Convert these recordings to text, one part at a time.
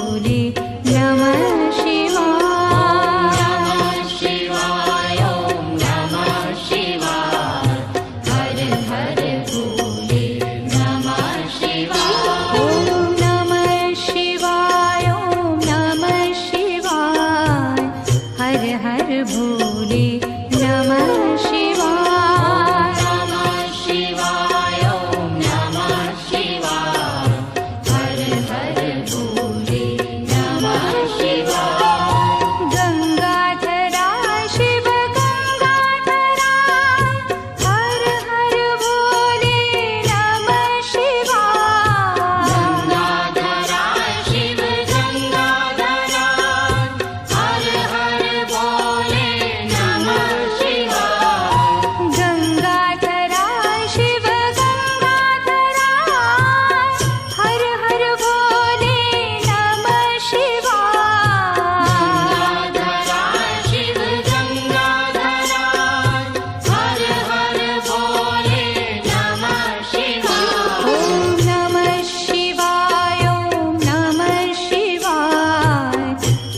भोले नमः शिवाय। शिवाय ओम नमः शिवाय। हर हर भोले नमः शिवाय। ओम नमः शिवाय ओम नमः शिवाय। हर हर भोले नमः शिवाय। नमः शिवाय ओम नमः शिवाय। हर हर भोले नमः शिवाय। गंगाधरा शिव गंगाधरा। हर हर भोले नमः शिवाय। गंगाधरा शिव गंगाधरा। हर हर भोले नमः शिवाय। गंगाधरा शिव गंगाधरा। हर हर भोले नमः शिवाय। गंगाधरा शिव गंगाधरा। हर हर भोले नमः शिवाय। ओम नमः शिवाय ओम नमः शिवाय।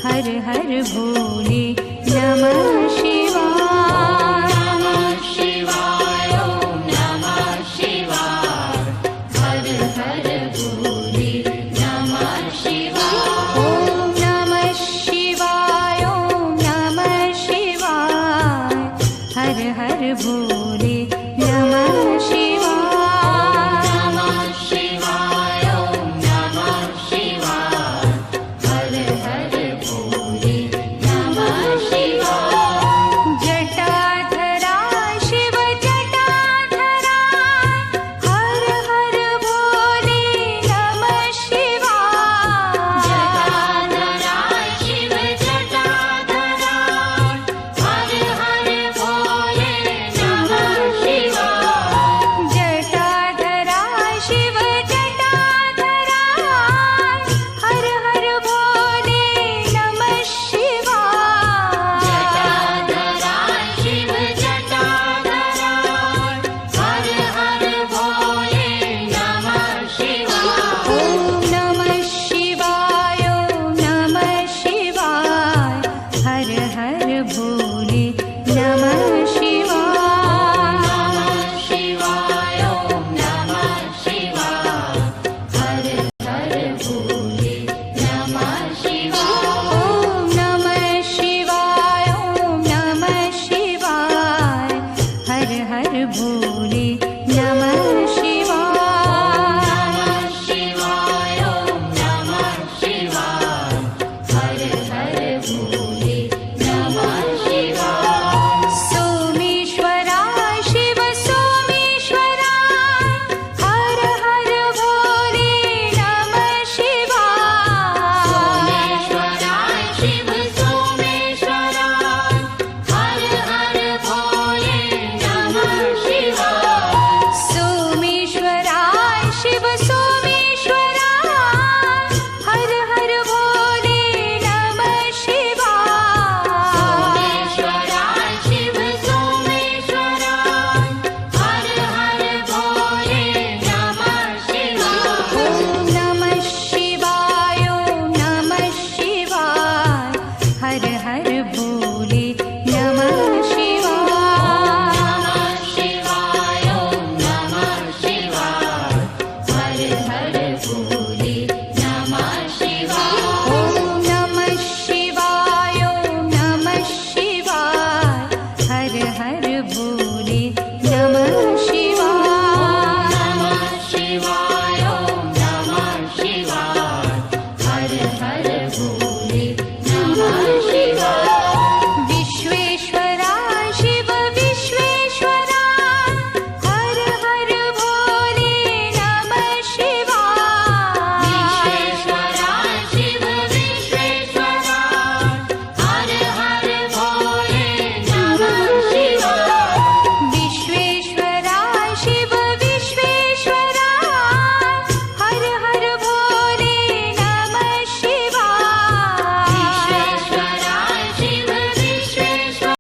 हर हर भोले नमः शिवाय। नमः शिवाय ओम नमः शिवाय। हर हर भोले नमः शिवाय। ओम नमः शिवाय ओम नमः शिवाय। हर हर भोले नमः शिवाय। नमः शिवाय ओम नमः शिवाय। हर हर भोले नमः शिवाय। जटाधरा शिव जटाधरा। हर हर भोले नमः शिवाय। जटाधरा शिव जटाधरा। हर हर भोले नमः शिवाय। जटाधरा शिव जटाधरा। हर हर भोले नमः शिवाय। जटाधरा शिव जटाधरा। हर हर भोले नमः शिवाय। ओम नमः शिवाय ओम नमः शिवाय। हर हर भोले नमः शिवाय। नमः शिवाय ओम नमः शिवाय। हर हर भोले नमः शिवाय। ओम नमः शिवाय ओम नमः शिवाय। हर हर भोले नमः शिवाय। नमः शिवाय ओम नमः शिवाय। हर हर भोले नमः शिवाय। सोमेश्वराय शिव सोमेश्वराय। हर हर भोले नमः शिवाय। सोमेश्वराय शिव सोमेश्वराय। हर हर भोले नमः शिवाय। सोमेश्वराय शिव सोमेश्वराय। हर हर भोले नमः शिवाय। सोमेश्वराय शिव सोमेश्वराय। हर हर भोले नमः शिवाय। ओम नमः शिवाय ओम नमः शिवाय। हर हर भोले नमः शिवाय। नमः शिवाय ओम नमः शिवाय। हर हर भोले नमः शिवाय। ओम नमः शिवाय ओम नमः शिवाय। हर हर भोले नमः शिवाय। नमः शिवाय ओम नमः शिवाय। हर हर भोले